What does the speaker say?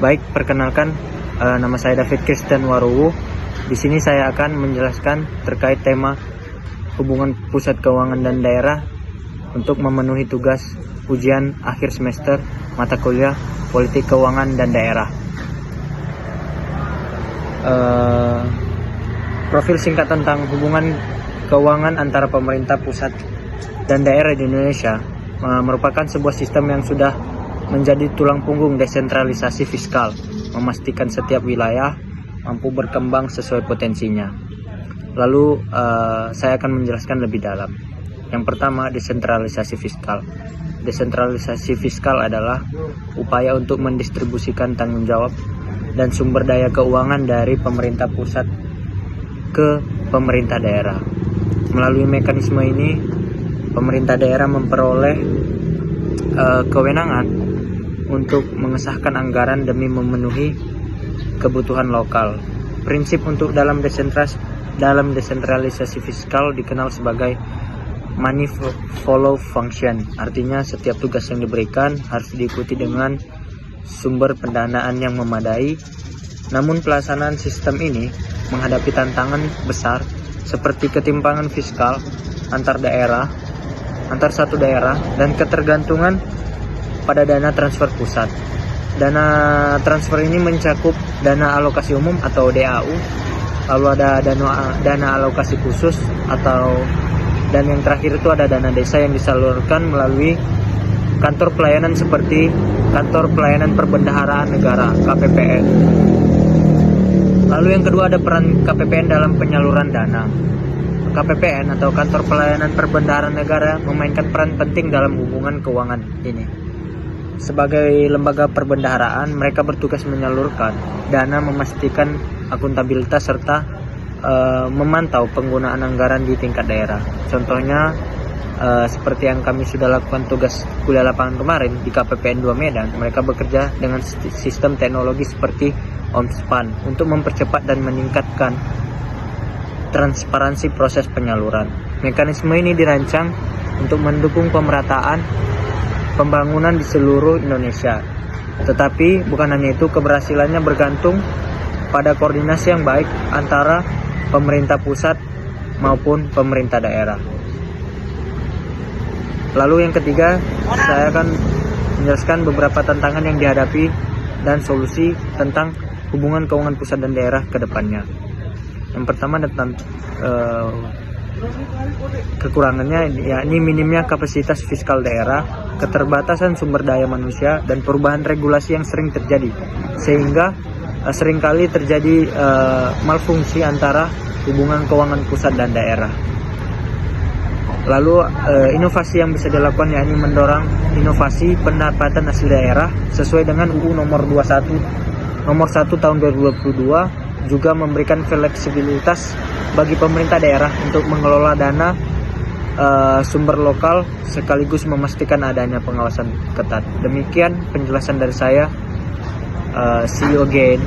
Baik, perkenalkan, nama saya David Christian Waruwu. Di sini saya akan menjelaskan terkait tema hubungan pusat keuangan dan daerah untuk memenuhi tugas ujian akhir semester mata kuliah politik keuangan dan daerah. Profil singkat tentang hubungan keuangan antara pemerintah pusat dan daerah di Indonesia merupakan sebuah sistem yang sudah menjadi tulang punggung desentralisasi fiskal, memastikan setiap wilayah mampu berkembang sesuai potensinya. Lalu saya akan menjelaskan lebih dalam. Yang pertama, desentralisasi fiskal. Desentralisasi fiskal adalah upaya untuk mendistribusikan tanggung jawab dan sumber daya keuangan dari pemerintah pusat ke pemerintah daerah. Melalui mekanisme ini, pemerintah daerah memperoleh kewenangan untuk mengesahkan anggaran demi memenuhi kebutuhan lokal. Prinsip untuk dalam desentralisasi fiskal dikenal sebagai money follow function. Artinya setiap tugas yang diberikan harus diikuti dengan sumber pendanaan yang memadai. Namun pelaksanaan sistem ini menghadapi tantangan besar seperti ketimpangan fiskal antar satu daerah, dan ketergantungan pada dana transfer pusat. Dana transfer ini mencakup dana alokasi umum atau DAU, lalu ada dana alokasi khusus dan yang terakhir itu ada dana desa yang disalurkan melalui kantor pelayanan seperti Kantor Pelayanan Perbendaharaan Negara (KPPN). Lalu yang kedua ada peran KPPN dalam penyaluran dana. KPPN atau Kantor Pelayanan Perbendaharaan Negara memainkan peran penting dalam hubungan keuangan ini. Sebagai lembaga perbendaharaan, mereka bertugas menyalurkan dana, memastikan akuntabilitas serta memantau penggunaan anggaran di tingkat daerah. Contohnya seperti yang kami sudah lakukan tugas kuliah lapangan kemarin di KPPN 2 Medan, mereka bekerja dengan sistem teknologi seperti OMSPAN untuk mempercepat dan meningkatkan transparansi proses penyaluran. Mekanisme ini dirancang untuk mendukung pemerataan pembangunan di seluruh Indonesia. Tetapi bukan hanya itu, keberhasilannya bergantung pada koordinasi yang baik antara pemerintah pusat maupun pemerintah daerah. Lalu yang ketiga, saya akan menjelaskan beberapa tantangan yang dihadapi dan solusi tentang hubungan keuangan pusat dan daerah ke depannya. Yang pertama tentang kekurangannya, yakni minimnya kapasitas fiskal daerah, keterbatasan sumber daya manusia, dan perubahan regulasi yang sering terjadi, sehingga seringkali terjadi malfungsi antara hubungan keuangan pusat dan daerah. Lalu inovasi yang bisa dilakukan yakni mendorong inovasi pendapatan asli daerah sesuai dengan UU nomor 1 tahun 2022, juga memberikan fleksibilitas bagi pemerintah daerah untuk mengelola dana sumber lokal sekaligus memastikan adanya pengawasan ketat. Demikian penjelasan dari saya. See you again.